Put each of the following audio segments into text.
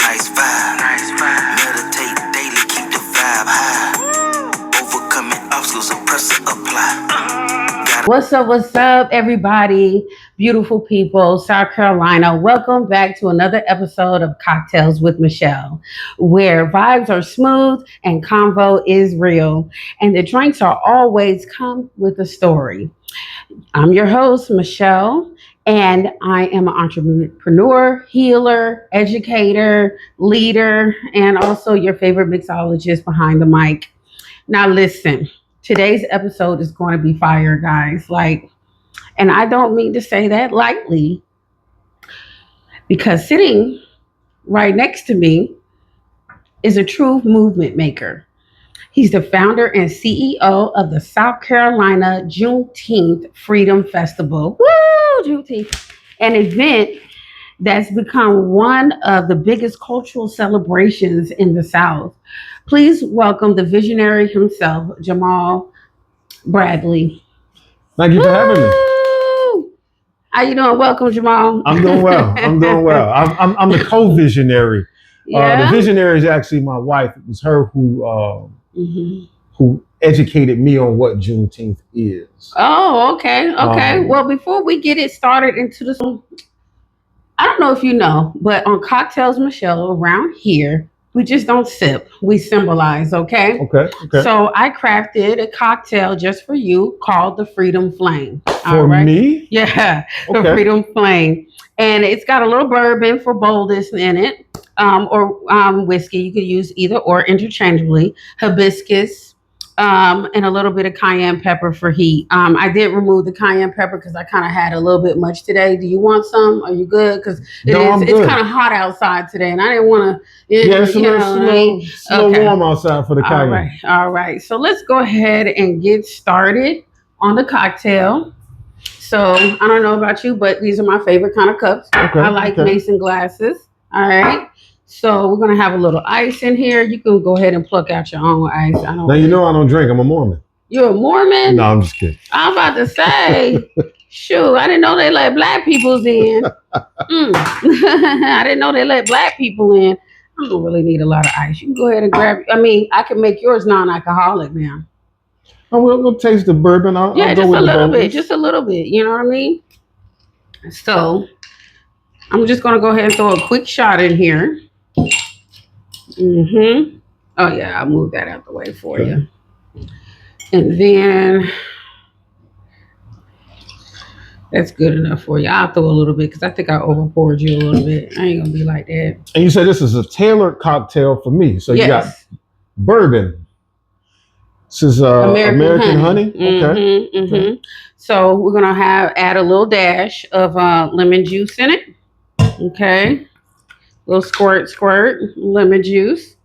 Nice vibe. Meditate daily, keep the vibe high. Overcoming obstacles, pressure apply. What's up, everybody? Beautiful people, South Carolina. Welcome back to another episode of Cocktails with Michelle, where vibes are smooth and convo is real. And the drinks are always come with a story. I'm your host, Michelle, and I am an entrepreneur, healer, educator, leader, and also your favorite mixologist behind the mic. Now, listen, today's episode is going to be fire, guys. And I don't mean to say that lightly, because sitting right next to me is a true movement maker. He's the founder and CEO of the South Carolina Juneteenth Freedom Festival. Woo, Juneteenth, an event that's become one of the biggest cultural celebrations in the South. Please welcome the visionary himself, Jamal Bradley. Thank you for having me. How you doing? Welcome, Jamal. I'm doing well. I'm the co-visionary. Yeah. The visionary is actually my wife. It was her who educated me on what Juneteenth is. Oh, okay. Well, before we get it started into this, I don't know if you know, but on Cocktails Michelle around here, we just don't sip. We symbolize, okay? Okay. So I crafted a cocktail just for you called the Freedom Flame. For me? Yeah, the Freedom Flame. And it's got a little bourbon for boldness in it, or whiskey. You could use either or interchangeably. Hibiscus, and a little bit of cayenne pepper for heat. I did remove the cayenne pepper because I kind of had a little bit much today. Do you want some? Are you good? Because it's kind of hot outside today, and I didn't want to. It's a little warm outside for the cayenne. All right. So let's go ahead and get started on the cocktail. So I don't know about you, but these are my favorite kind of cups. I like mason glasses. All right. So we're going to have a little ice in here. You can go ahead and pluck out your own ice. Now, you know I don't drink. I'm a Mormon. You're a Mormon? No, I'm just kidding. I'm about to say, shoot, I didn't know they let black peoples in. I didn't know they let black people in. I don't really need a lot of ice. You can go ahead and grab, I can make yours non-alcoholic now. Oh, we'll taste the bourbon. I'll go just with a little bit. Just a little bit. You know what I mean? So I'm just going to go ahead and throw a quick shot in here. Oh yeah, I'll move that out the way for you. And then that's good enough for you. I'll throw a little bit because I think I over poured you a little bit. I ain't gonna be like that. And you said this is a tailored cocktail for me. So you got bourbon. This is American honey. Okay. So we're gonna add a little dash of lemon juice in it. Okay. Little squirt, lemon juice.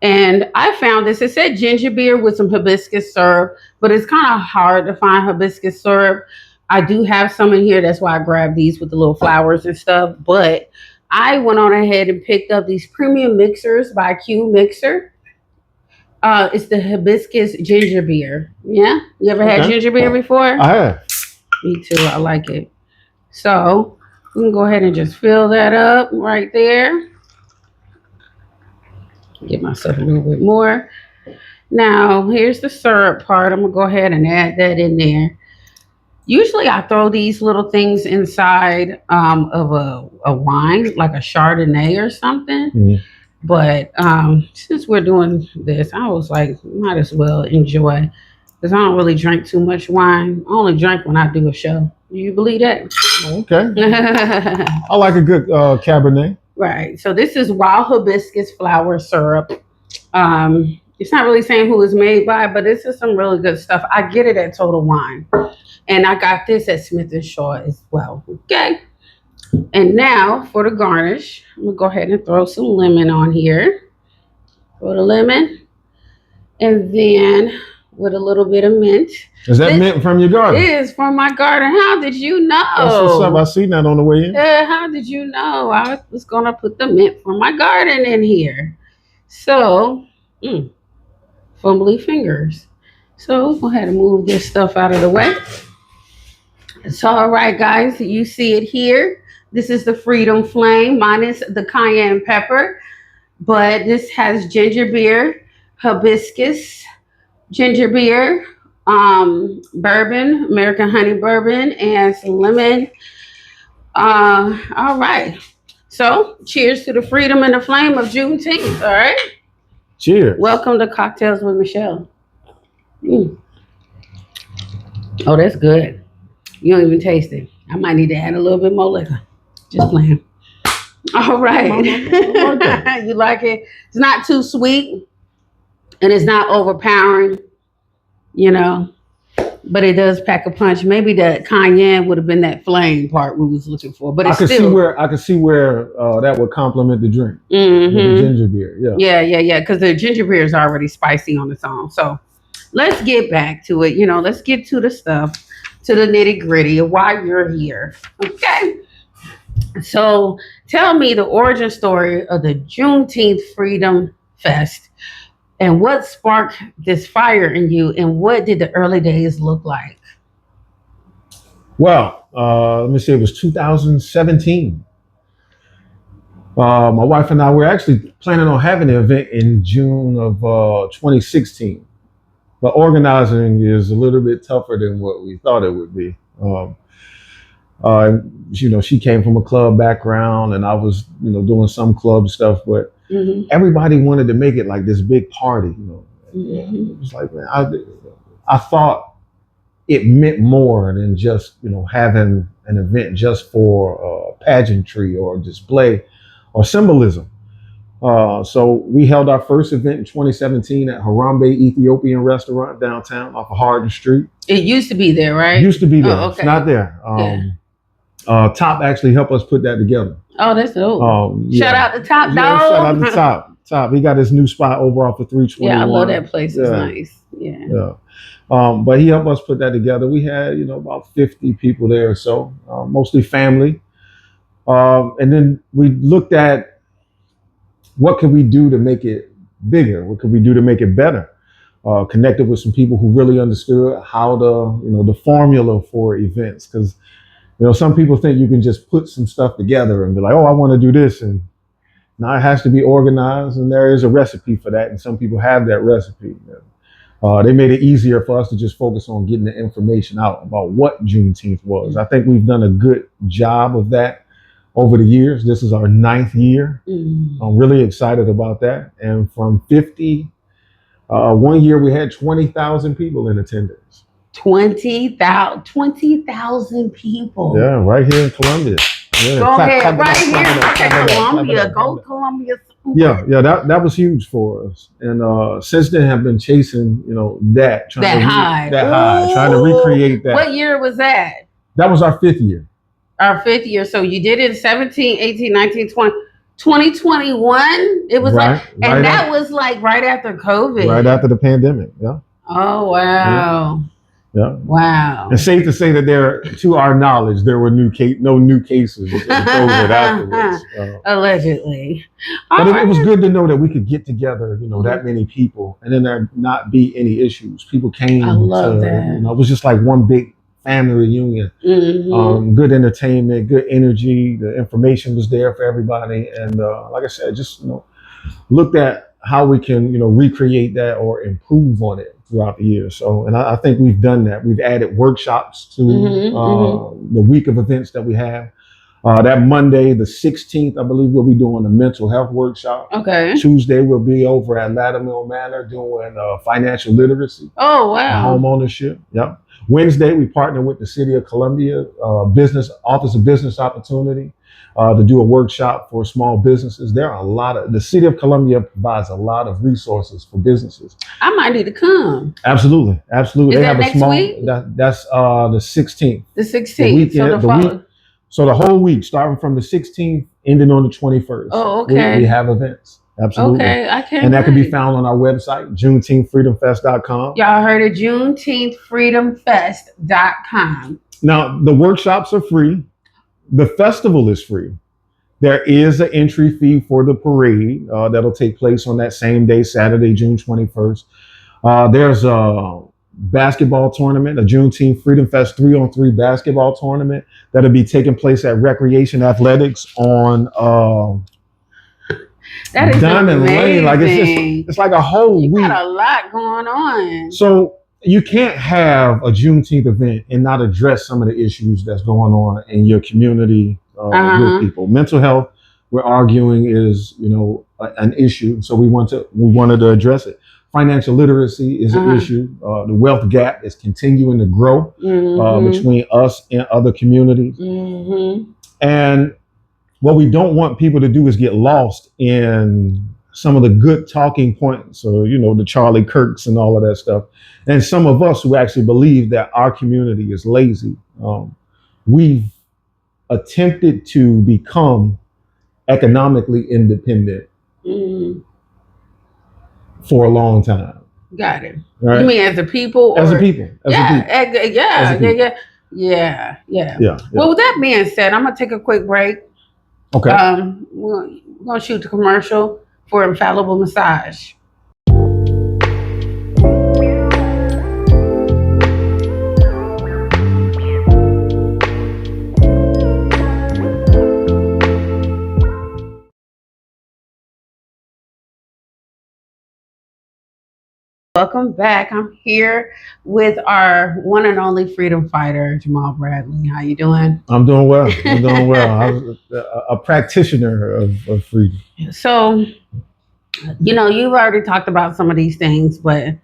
And I found this. It said ginger beer with some hibiscus syrup, but it's kind of hard to find hibiscus syrup. I do have some in here. That's why I grabbed these with the little flowers and stuff. But I went on ahead and picked up these premium mixers by Q Mixer. It's the hibiscus ginger beer. Yeah? You ever had ginger beer before? I have. Me too. I like it. So we can go ahead and just fill that up right there. Get myself a little bit more. Now, here's the syrup part. I'm going to go ahead and add that in there. Usually I throw these little things inside of a wine, like a Chardonnay or something. But since we're doing this, I was like, might as well enjoy. Because I don't really drink too much wine. I only drink when I do a show. Do you believe that? Okay. I like a good Cabernet. Right. So this is wild hibiscus flower syrup. It's not really saying who it's made by, but this is some really good stuff. I get it at Total Wine. And I got this at Smith & Shaw as well. Okay. And now for the garnish, I'm going to go ahead and throw some lemon on here. Throw the lemon. And then with a little bit of mint. Is that mint from your garden? It is from my garden. How did you know? That's what's up. I seen that on the way in. Yeah, how did you know? I was going to put the mint from my garden in here. So, fumbly fingers. So, go ahead and move this stuff out of the way. It's all right, guys. You see it here. This is the Freedom Flame minus the cayenne pepper, but this has ginger beer, hibiscus, ginger beer, bourbon, American honey bourbon, and some lemon. All right. So, cheers to the freedom and the flame of Juneteenth. All right. Cheers. Welcome to Cocktails with Michelle. Mm. Oh, that's good. You don't even taste it. I might need to add a little bit more liquor. Just playing. All right. You like it? It's not too sweet and it's not overpowering, you know, but it does pack a punch. Maybe the cayenne would have been that flame part we was looking for, but it's I could see where that would complement the drink. With the ginger beer. Yeah. Because the ginger beer is already spicy on its own. So let's get back to it. Let's get to the stuff, to the nitty gritty of why you're here. Okay. So tell me the origin story of the Juneteenth Freedom Fest and what sparked this fire in you and what did the early days look like? Well, let me say it was 2017. My wife and I were actually planning on having an event in June of 2016. But organizing is a little bit tougher than what we thought it would be. She came from a club background and I was, doing some club stuff, but everybody wanted to make it like this big party, It was like, man, I thought it meant more than just, having an event just for pageantry or display or symbolism. So we held our first event in 2017 at Harambe Ethiopian restaurant downtown off of Hardin Street. It used to be there, right? It used to be there. Oh, okay. It's not there. Top actually helped us put that together. Oh, that's dope. Shout out to Top, dog. Shout out to Top. Top. He got his new spot over off of 321. Yeah, I love that place. It's nice. Yeah. But he helped us put that together. We had, about 50 people there or so, mostly family. And then we looked at what could we do to make it bigger? What could we do to make it better? Connected with some people who really understood how the formula for events. Because, some people think you can just put some stuff together and be like, oh, I want to do this. And now it has to be organized. And there is a recipe for that. And some people have that recipe. They made it easier for us to just focus on getting the information out about what Juneteenth was. I think we've done a good job of that over the years. This is our 9th year. I'm really excited about that. And from 50, one year we had 20,000 people in attendance. 20,000 people. Yeah, right here in Columbia. Yeah. Go ahead, right here. Columbia. Go Columbia. Yeah, that was huge for us. And since then have been chasing, that high, trying to recreate that. What year was that? That was our 5th year. Our 5th year. So you did it in 17, 18, 19, 20. 2021, it was that was like right after COVID. Right after the pandemic, yeah. Oh, wow. Yeah. Wow. It's safe to say that to our knowledge, there were no new cases of COVID afterwards. Allegedly. But it was good to know that we could get together, that many people, and then there not be any issues. People came. I love that. It was just like one big family reunion. Good entertainment, good energy. The information was there for everybody, and like I said, just looked at how we can recreate that or improve on it throughout the year. So, and I think we've done that. We've added workshops to the week of events that we have. That Monday, the 16th, I believe we'll be doing a mental health workshop. Okay. Tuesday, we'll be over at Lattimore Manor doing financial literacy. Oh, wow. Home ownership. Yep. Wednesday, we partner with the City of Columbia Office of Business Opportunity to do a workshop for small businesses. The City of Columbia provides a lot of resources for businesses. I might need to come. Absolutely. Is they that have next a small week? That's the 16th. The 16th. The weekend, so the whole week, starting from the 16th, ending on the 21st. Oh, okay. We have events. Absolutely. Okay, I can't. And that can be found on our website, JuneteenthFreedomFest.com. Y'all heard it, JuneteenthFreedomFest.com. Now, the workshops are free. The festival is free. There is an entry fee for the parade that'll take place on that same day, Saturday, June 21st. There's basketball tournament, a Juneteenth Freedom Fest 3-on-3 basketball tournament that'll be taking place at Recreation Athletics on That is Diamond Lane. Like amazing. it's like a whole You week. got a lot going on. So you can't have a Juneteenth event and not address some of the issues that's going on in your community with people. Mental health, we're arguing, is an issue. So we wanted to address it. Financial literacy is an issue. The wealth gap is continuing to grow between us and other communities. And what we don't want people to do is get lost in some of the good talking points, or the Charlie Kirks and all of that stuff. And some of us who actually believe that our community is lazy, we've attempted to become economically independent for a long time. Got it. Right? You mean as a people? As a people. Yeah. Well, with that being said, I'm gonna take a quick break. Okay. We're gonna shoot the commercial for Infallible Massage. Welcome back. I'm here with our one and only freedom fighter, Jamal Bradley. How you doing? I'm doing well. I'm a practitioner of freedom. So, you've already talked about some of these things, but I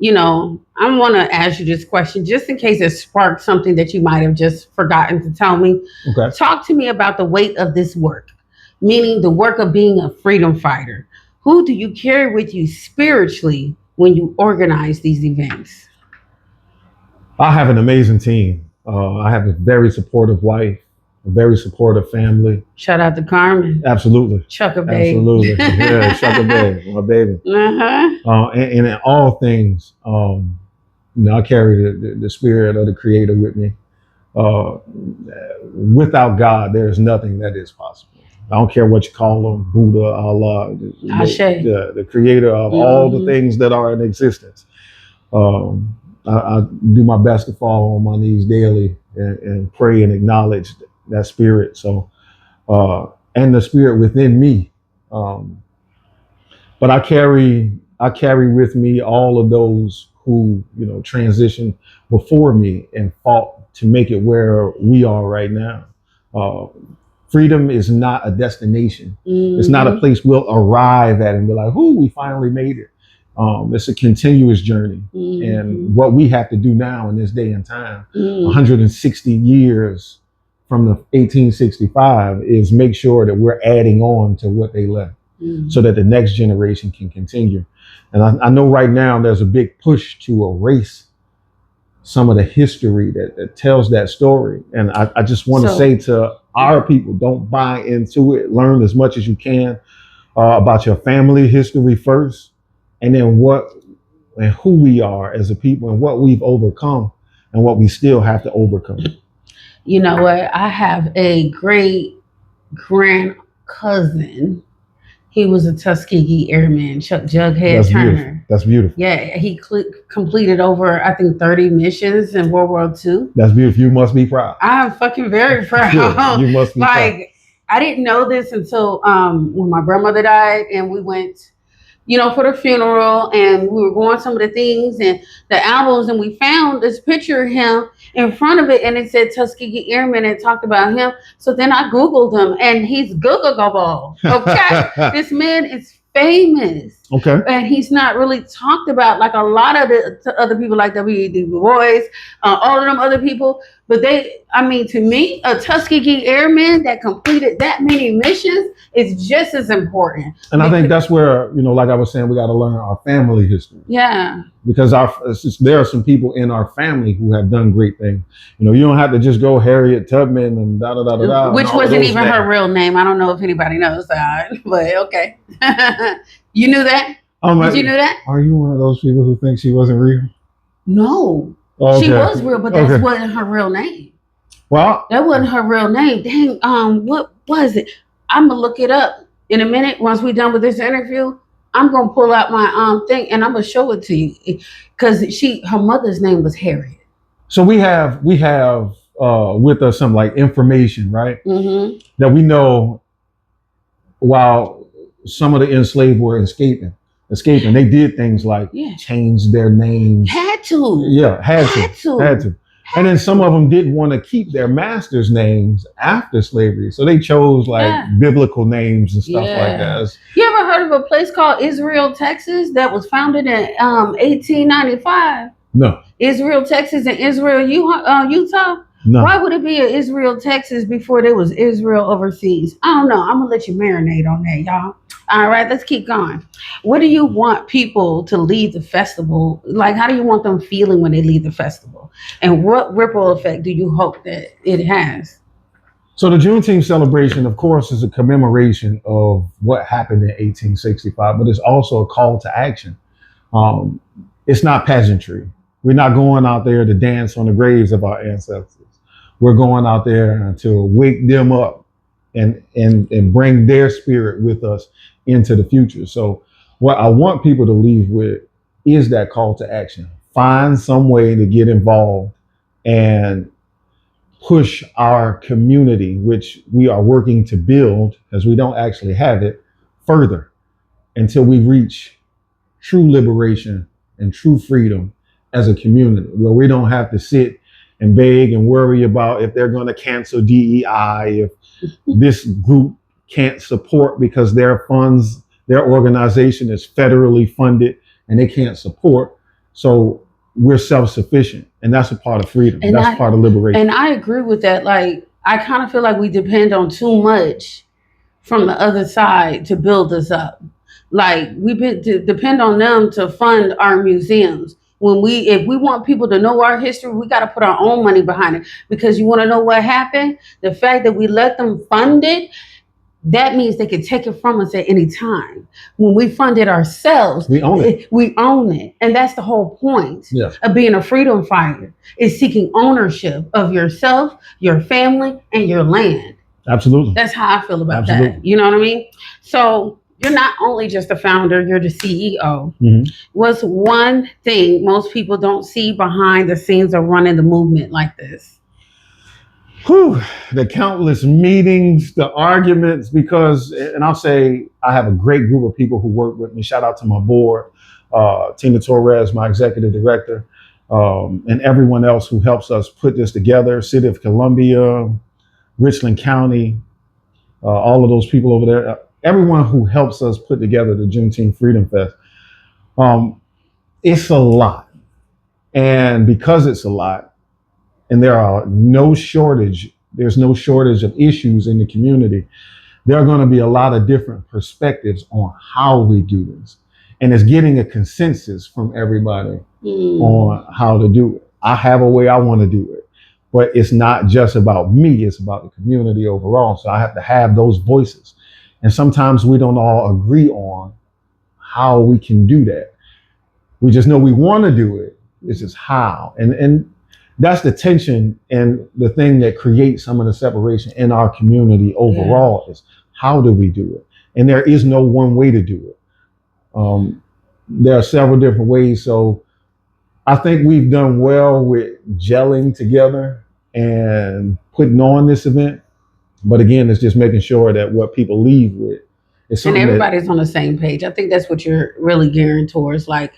want to ask you this question just in case it sparked something that you might have just forgotten to tell me. Okay. Talk to me about the weight of this work, meaning the work of being a freedom fighter. Who do you carry with you spiritually when you organize these events? I have an amazing team. I have a very supportive wife, a very supportive family. Shout out to Carmen. Absolutely. Chukka babe. Absolutely. Yeah, Chukka babe, my baby. And in all things, I carry the spirit of the Creator with me. Without God, there is nothing that is possible. I don't care what you call them, Buddha, Allah, the creator of all the things that are in existence. I do my best to fall on my knees daily and pray and acknowledge that spirit. So, and the spirit within me. But I carry with me all of those who, transitioned before me and fought to make it where we are right now. Freedom is not a destination. It's not a place we'll arrive at and be like, "Ooh, we finally made it." It's a continuous journey. And what we have to do now in this day and time, 160 years from the 1865, is make sure that we're adding on to what they left so that the next generation can continue. And I know right now there's a big push to erase some of the history that tells that story. And I just want to say to our people, don't buy into it. Learn as much as you can about your family history first, and then what and who we are as a people and what we've overcome and what we still have to overcome. You know what? I have a great grand cousin. He was a Tuskegee Airman, Jughead Turner. Beautiful. That's beautiful. Yeah, he completed over, I think, 30 missions in World War II. That's beautiful. You must be proud. I'm fucking very proud. Yeah, you must be proud. I didn't know this until when my grandmother died, and we went, for the funeral, and we were going some of the things and the albums, and we found this picture of him in front of it, and it said Tuskegee Airman, and it talked about him. So then I Googled him, and he's Googleable. Okay, this man is famous. Okay, and he's not really talked about like a lot of the other people, like W.E.B. Du Bois, all of them other people. But to me, a Tuskegee Airman that completed that many missions is just as important. And I think that's where, like I was saying, we got to learn our family history. Yeah. Because there are some people in our family who have done great things. You don't have to just go Harriet Tubman and da-da-da-da-da. Which wasn't even her real name. I don't know if anybody knows that, but okay. You knew that? Did you know that? Are you one of those people who think she wasn't real? No. Okay. She was real, but that wasn't her real name. Well, that wasn't her real name. Dang, what was it? I'm gonna look it up in a minute once we're done with this interview. I'm gonna pull out my thing and I'm gonna show it to you because her mother's name was Harriet. So we have with us some like information, right? Mm-hmm. That we know while some of the enslaved were escaping, they did things like change their names. Had to. Yeah, had to. And then some of them didn't want to keep their masters' names after slavery. So they chose like biblical names and stuff like that. You ever heard of a place called Israel, Texas that was founded in 1895? No. Israel, Texas and Israel, Utah? No. Why would it be in Israel, Texas before there was Israel overseas? I don't know. I'm going to let you marinate on that, y'all. All right, let's keep going. What do you want people to leave the festival? Like, how do you want them feeling when they leave the festival? And what ripple effect do you hope that it has? So the Juneteenth celebration, of course, is a commemoration of what happened in 1865, but it's also a call to action. It's not pageantry. We're not going out there to dance on the graves of our ancestors. We're going out there to wake them up and bring their spirit with us into the future. So what I want people to leave with is that call to action. Find some way to get involved and push our community, which we are working to build, as we don't actually have it, further until we reach true liberation and true freedom as a community, where we don't have to sit and beg and worry about if they're going to cancel DEI, if this group can't support because their funds, their organization is federally funded and they can't support. So we're self-sufficient, and that's a part of freedom. And that's part of liberation. And I agree with that. Like, I kind of feel like we depend on too much from the other side to build us up. Like, depend on them to fund our museums. If we want people to know our history, we got to put our own money behind it. Because you want to know what happened? The fact that we let them fund it, that means they can take it from us at any time. When we fund it ourselves, we own it. We own it. And that's the whole point of being a freedom fighter, is seeking ownership of yourself, your family, and your land. Absolutely. That's how I feel about that. You know what I mean? So you're not only just a founder, you're the CEO. Mm-hmm. What's one thing most people don't see behind the scenes of running the movement like this? The countless meetings, the arguments, and I'll say I have a great group of people who work with me. Shout out to my board, Tina Torres, my executive director, and everyone else who helps us put this together. City of Columbia, Richland County, all of those people over there. Everyone who helps us put together the Juneteenth Freedom Fest. It's a lot. And because it's a lot, and there's no shortage of issues in the community, there are going to be a lot of different perspectives on how we do this. And it's getting a consensus from everybody on how to do it. I have a way I want to do it, but it's not just about me, it's about the community overall. So I have to have those voices. And sometimes we don't all agree on how we can do that. We just know we want to do it. It's just how. And that's the tension and the thing that creates some of the separation in our community overall is how do we do it? And there is no one way to do it. There are several different ways. So I think we've done well with gelling together and putting on this event. But again, it's just making sure that what people leave with is something. And everybody's on the same page. I think that's what you're really gearing towards, like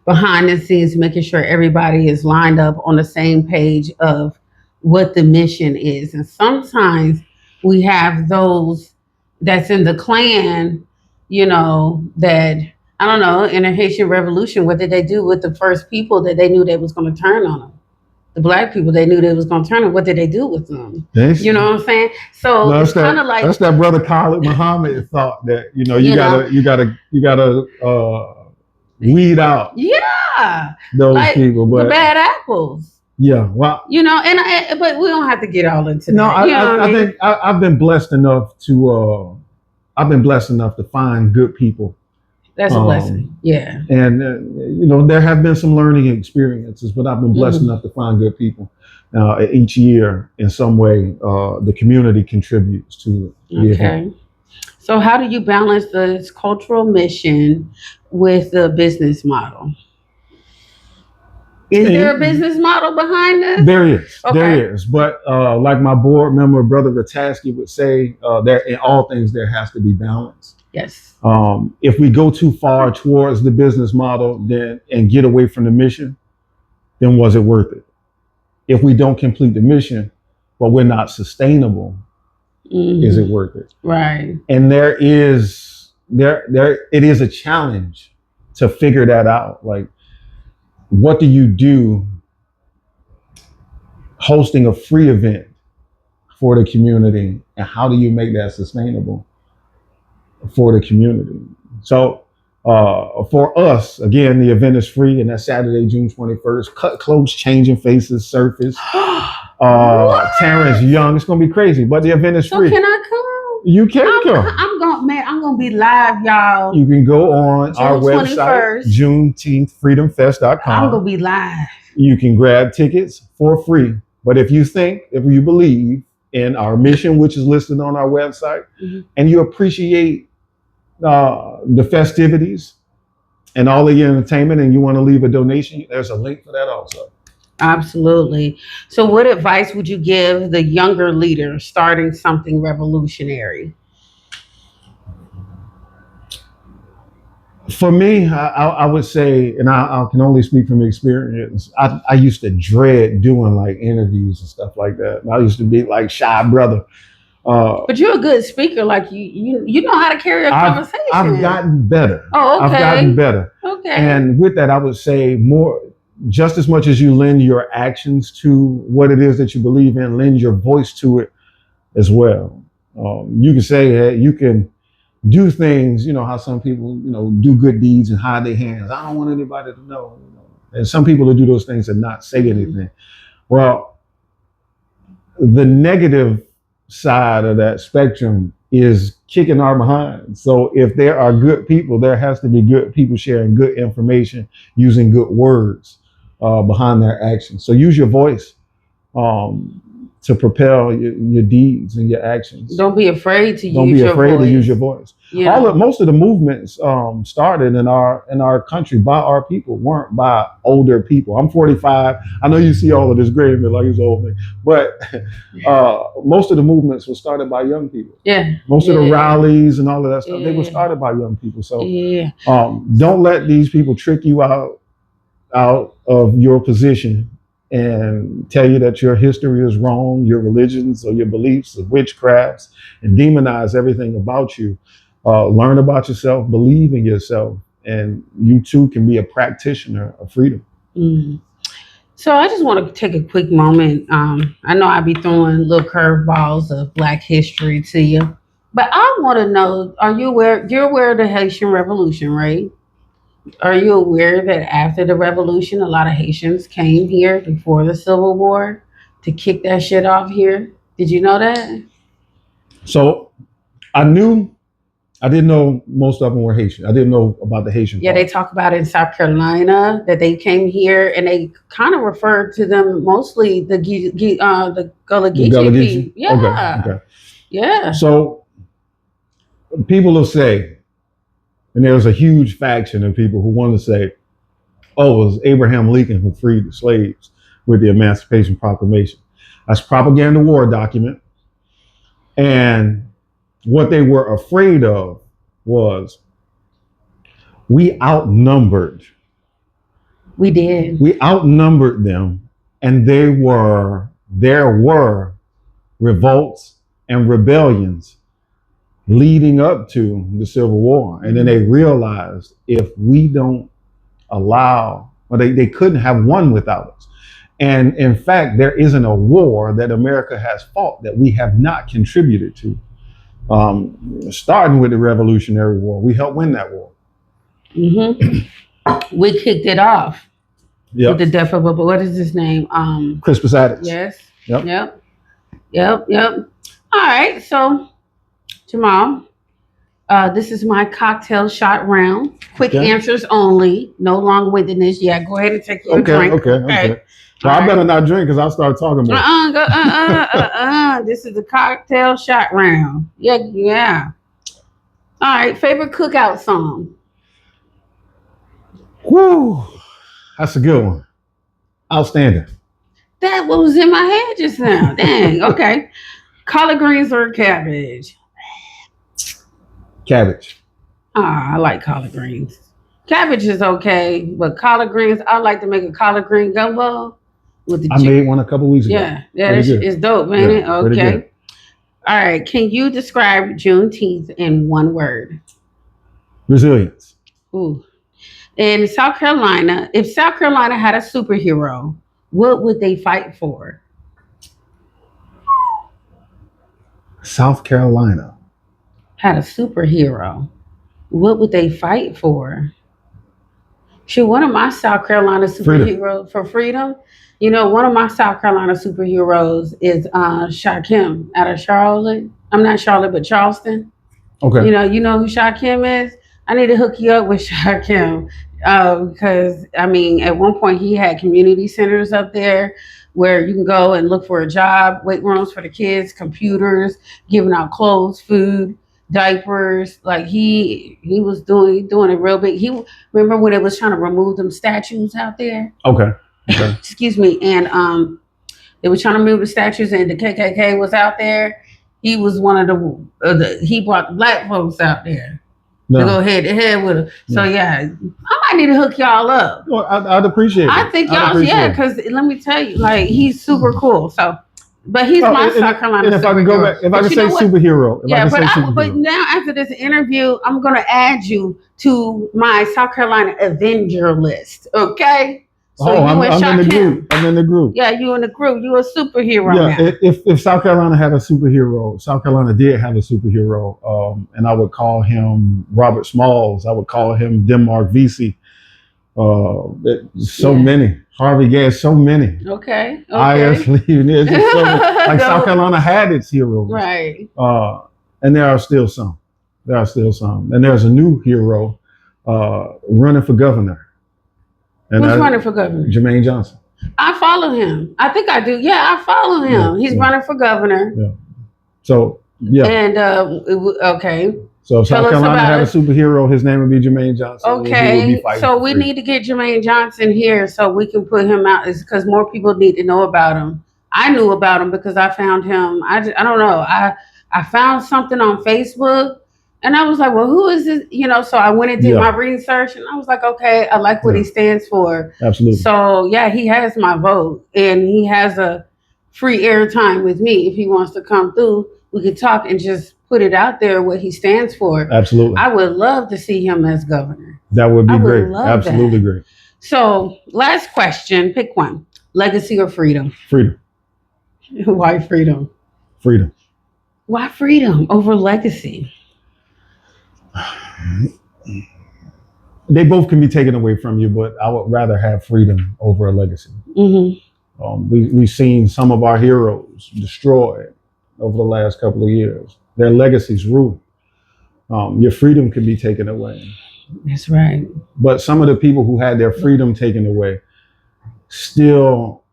behind the scenes, making sure everybody is lined up on the same page of what the mission is. And sometimes we have those that's in the Klan, that, I don't know, in the Haitian Revolution, what did they do with the first people that they knew they was going to turn on them? The Black people, they knew they was going to turn on. What did they do with them? You know what I'm saying? So it's kind of like, that's that brother Khalid Muhammad thought that, you gotta weed out those people, but the bad apples. Yeah, well, but we don't have to get all into that. No, I think I've been blessed enough to find good people. That's a blessing. Yeah. And there have been some learning experiences, but I've been blessed enough to find good people. Each year, in some way, the community contributes to the event. So how do you balance this cultural mission with the business model? Is there a And business model behind this? Okay. there is. But like my board member, Brother Ratasky would say, there in all things there has to be balance. Yes. If we go too far towards the business model then and get away from the mission, then was it worth it? If we don't complete the mission, but we're not sustainable, is it worth it? Right. And there it is a challenge to figure that out. Like, what do you do hosting a free event for the community, and how do you make that sustainable for the community? So for us, again, the event is free, and that's Saturday, June 21st. Cut close, changing faces, surface. Terrence Young. It's gonna be crazy, but the event is free. So can I come? You can come. I'm gonna be live, y'all. You can go on June our website, 21st. JuneteenthFreedomFest.com. I'm gonna be live. You can grab tickets for free. But if you believe in our mission, which is listed on our website, and you appreciate the festivities and all the entertainment, and you want to leave a donation, there's a link for that also. Absolutely. So what advice would you give the younger leader starting something revolutionary? For me, I would say, and I can only speak from experience, I used to dread doing like interviews and stuff like that. I used to be like shy brother. But you're a good speaker. Like you know how to carry a conversation. I've gotten better. Oh, okay. I've gotten better. Okay. And with that, I would say more, just as much as you lend your actions to what it is that you believe in, lend your voice to it as well. You can say that you can do things, how some people, do good deeds and hide their hands. I don't want anybody to know. And some people will do those things and not say anything. Well, the negative side of that spectrum is kicking our behind. So if there are good people, there has to be good people sharing good information, using good words behind their actions. So use your voice to propel your deeds and your actions. Don't be afraid to use your voice. Don't be afraid to use your voice. Yeah. Most of the movements started in our country by our people, weren't by older people. I'm 45. I know you see all of this gray me like he's old man, but most of the movements were started by young people. Yeah. Most of the rallies and all of that stuff, they were started by young people. So don't let these people trick you out of your position and tell you that your history is wrong, your religions or your beliefs or witchcrafts, and demonize everything about you. Learn about yourself, believe in yourself, and you too can be a practitioner of freedom. So I just want to take a quick moment. I know I'll be throwing little curveballs of Black history to you, but I want to know, are you aware? You're aware of the Haitian Revolution, right? Are you aware that after the revolution, a lot of Haitians came here before the Civil War to kick that shit off here? Did you know that? So I didn't know most of them were Haitian. I didn't know about the Haitian part. They talk about in South Carolina that they came here, and they kind of referred to them mostly the Gullah Geechee people. Yeah. Okay. Yeah. So people will say, and there's a huge faction of people who want to say, oh, it was Abraham Lincoln who freed the slaves with the Emancipation Proclamation. That's propaganda war document. And what they were afraid of was we outnumbered. We did. We outnumbered them, and there were revolts and rebellions leading up to the Civil War. And then they realized if we don't allow, or they couldn't have won without us. And in fact, there isn't a war that America has fought that we have not contributed to. Starting with the Revolutionary War, we helped win that war. We kicked it off with the death of, what is his name? Crispus Attucks. Yes. Yep. All right, so Jamal, this is my cocktail shot round. Quick answers only. No long-windedness. Yeah, go ahead and take your drink. Okay. Well, I better not drink because I'll start talking more. This is the cocktail shot round. Yeah. All right, favorite cookout song. Woo, that's a good one. Outstanding. That was in my head just now. Dang. Okay. Collard greens or cabbage? Cabbage. Ah, I like collard greens. Cabbage is okay, but collard greens, I like to make a collard green gumbo with the I chicken. made one a couple weeks ago. Yeah, Pretty good. it's dope, ain't it? Yeah, pretty Okay. good. All right. Can you describe Juneteenth in one word? Resilience. Ooh. In South Carolina, if South Carolina had a superhero, what would they fight for? South Carolina. Had a superhero, what would they fight for? Shoot, one of my South Carolina superheroes for freedom. You know, one of my South Carolina superheroes is Shakim out of Charlotte. I'm not Charlotte, but Charleston. Okay. You know who Shakim is? I need to hook you up with Shakim because I mean, at one point he had community centers up there where you can go and look for a job, weight rooms for the kids, computers, giving out clothes, food, diapers. Like he was doing it real big. He remember when it was trying to remove them statues out there. Okay. Okay. Excuse me, and they were trying to move the statues, and the KKK was out there. He was one of the he brought the black folks out there to go head to head with him. So yeah, I might need to hook y'all up. Well, I'd appreciate it. I think y'all, yeah, because let me tell you, like he's super cool. So, but he's my South Carolina. And if I can go back, if I can say superhero, yeah, but now after this interview, I'm gonna add you to my South Carolina Avenger list. Okay. So I'm in the group. I'm in the group. Yeah, you in the group. You a superhero. Yeah, now. If South Carolina had a superhero, South Carolina did have a superhero, and I would call him Robert Smalls. I would call him Denmark Vesey. Many. Harvey Gass, so many. Okay. I.S. Lee, there's just so many. Like South Carolina had its heroes. Right. And there are still some. And there's a new hero running for governor. And who's running for governor? Jermaine Johnson. I follow him. I think I do. Yeah, I follow him. He's running for governor. Yeah. So, yeah. And, okay. So if South Carolina had a superhero, his name would be Jermaine Johnson. Okay. So we need to get Jermaine Johnson here so we can put him out, because more people need to know about him. I knew about him because I found him. I don't know. I found something on Facebook. And I was like, well, who is this? So I went and did my research, and I was like, okay, I like what he stands for. Absolutely. So, yeah, he has my vote, and he has a free airtime with me. If he wants to come through, we could talk and just put it out there what he stands for. Absolutely. I would love to see him as governor. That would be great. Absolutely great. So, last question, pick one. Legacy or freedom? Freedom. Why freedom? Freedom. Why freedom over legacy? They both can be taken away from you, but I would rather have freedom over a legacy. Mm-hmm. We've seen some of our heroes destroyed over the last couple of years. Their legacies ruined. Your freedom can be taken away. That's right. But some of the people who had their freedom taken away still,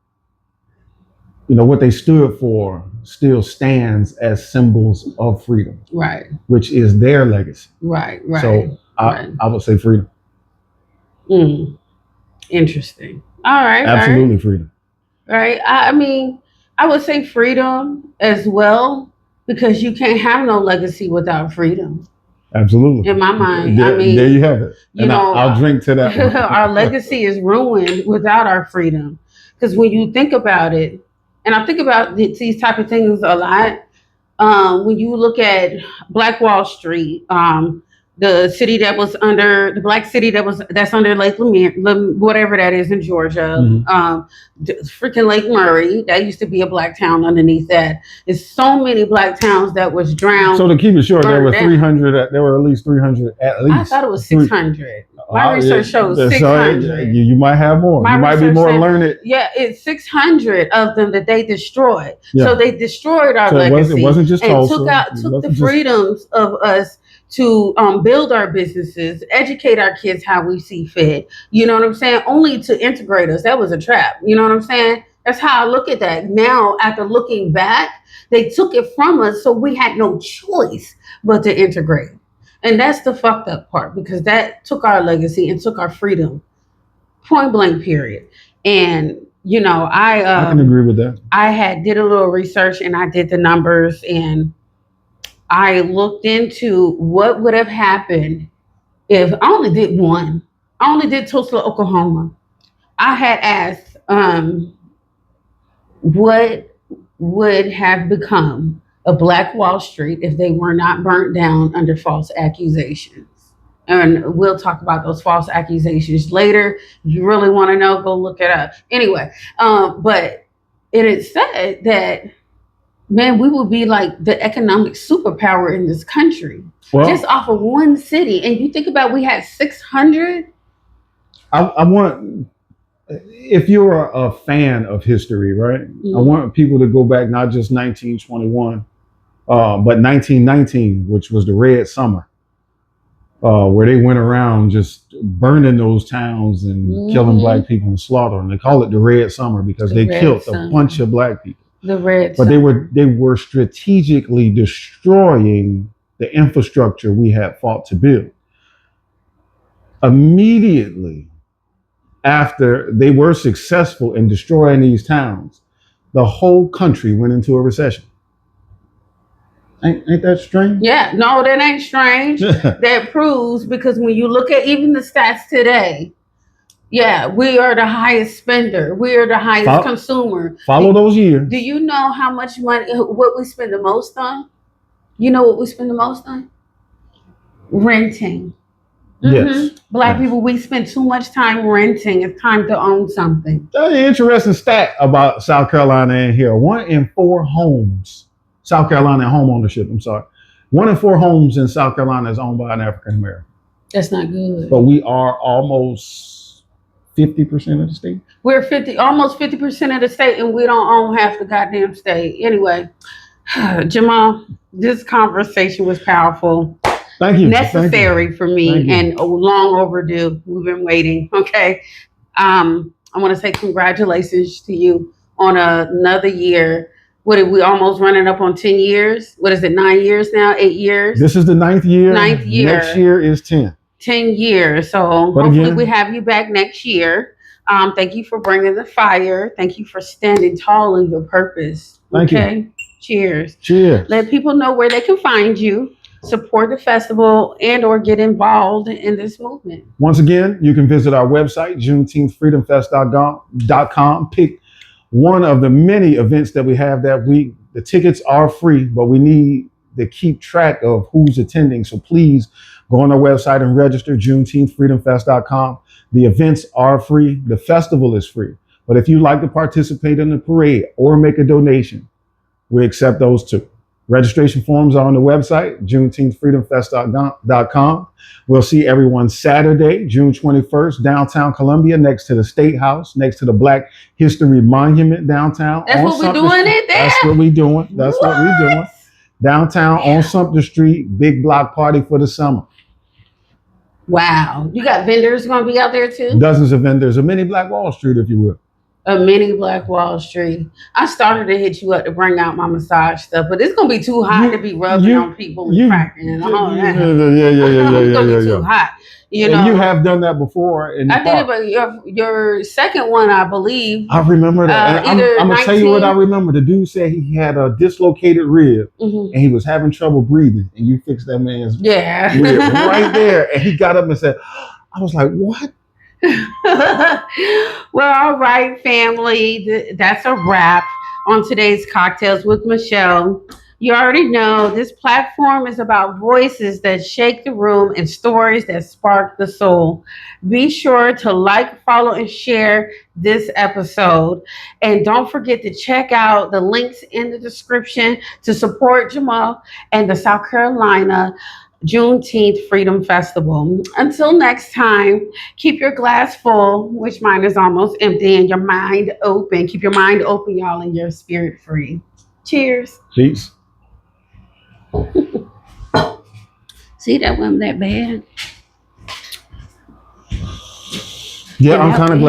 what they stood for still stands as symbols of freedom. Right. Which is their legacy. Right. So I would say freedom. Interesting. All right. Absolutely freedom. Right. I mean, I would say freedom as well, because you can't have no legacy without freedom. Absolutely. In my mind. There you have it. And I'll drink to that one. Our legacy is ruined without our freedom. Because when you think about it, and I think about these type of things a lot, when you look at Black Wall Street, the city that was under the black city that's under Lake Lemire, whatever that is in Georgia, freaking Lake Murray, that used to be a black town underneath that. There's so many black towns that was drowned. So to keep it short, there were 300. There were at least 300. At least I thought it was 600. My research shows 600. You might have more. You might be more learned. Yeah, it's 600 of them that they destroyed. Yeah. So they destroyed our legacy. It wasn't just and Tulsa. took the freedoms of us to build our businesses, educate our kids how we see fit. You know what I'm saying? Only to integrate us. That was a trap. You know what I'm saying? That's how I look at that. Now, after looking back, they took it from us, so we had no choice but to integrate. And that's the fucked up part because that took our legacy and took our freedom, point blank, period. And I can agree with that. I had did a little research and I did the numbers and I looked into what would have happened if I only did one. I only did Tulsa, Oklahoma. I had asked what would have become of Black Wall Street if they were not burnt down under false accusations. And we'll talk about those false accusations later. If you really want to know, go look it up. Anyway, but it is said that, man, we will be like the economic superpower in this country just off of one city. And you think about, we had 600. I want, if you're a fan of history, right? Mm-hmm. I want people to go back, not just 1921, but 1919, which was the Red Summer, where they went around just burning those towns and killing Black people and slaughtering. They call it the Red Summer because they killed a bunch of Black people. The Red But Summer. they were strategically destroying the infrastructure we had fought to build. Immediately after they were successful in destroying these towns, the whole country went into a recession. Ain't that strange? Yeah, no, that ain't strange. That proves, because when you look at even the stats today, yeah, we are the highest spender. We are the highest consumer. Follow those years. Do you know how much money, what we spend the most on? You know what we spend the most on? Renting. Yes. Black people, we spend too much time renting. It's time to own something. That's an interesting stat about South Carolina in here. 1 in 4 homes, South Carolina home ownership, 1 in 4 homes in South Carolina is owned by an African American. That's not good. But we are almost 50% of the state. We're almost 50% of the state, and we don't own half the goddamn state. Anyway, Jamal, this conversation was powerful. Thank you. Necessary for me and long overdue. We've been waiting. Okay. I want to say congratulations to you on another year. What are we almost running up on 10 years? What is it? 9 years now? 8 years? This is the 9th year. 9th year. Next year is 10. 10 years. So hopefully we have you back next year. Thank you for bringing the fire. Thank you for standing tall in your purpose. Thank you. Cheers. Cheers. Let people know where they can find you, support the festival, and or get involved in this movement. Once again, you can visit our website, JuneteenthFreedomFest.com. Pick one of the many events that we have that week. The tickets are free, but we need to keep track of who's attending. So please go on our website and register, JuneteenthFreedomFest.com. The events are free. The festival is free. But if you'd like to participate in the parade or make a donation, we accept those too. Registration forms are on the website, JuneteenthFreedomFest.com. We'll see everyone Saturday, June 21st, downtown Columbia, next to the State House, next to the Black History Monument downtown. That's what we're doing it there? That's what we're doing. That's what we're doing. Downtown on Sumter Street, big block party for the summer. Wow. You got vendors going to be out there too? Dozens of vendors, a mini Black Wall Street, if you will. A mini Black Wall Street. I started to hit you up to bring out my massage stuff, but it's gonna be too hot to be rubbing on people and cracking and all that. It's gonna be too hot. You know, you have done that before. I did it, but your second one, I believe. I remember that. I'm gonna tell you what I remember. The dude said he had a dislocated rib and he was having trouble breathing, and you fixed that man's rib right there. And he got up and said, "I was like, what?" Well, all right, family. That's a wrap on today's Cocktails with Michelle. You already know this platform is about voices that shake the room and stories that spark the soul. Be sure to like, follow, and share this episode. And don't forget to check out the links in the description to support Jamal and the South Carolina Juneteenth Freedom Festival. Until next time, keep your glass full, which mine is almost empty, and your mind open. Keep your mind open, y'all, and your spirit free. Cheers. Peace. See, that wasn't that bad. Yeah, I'm kind of glad.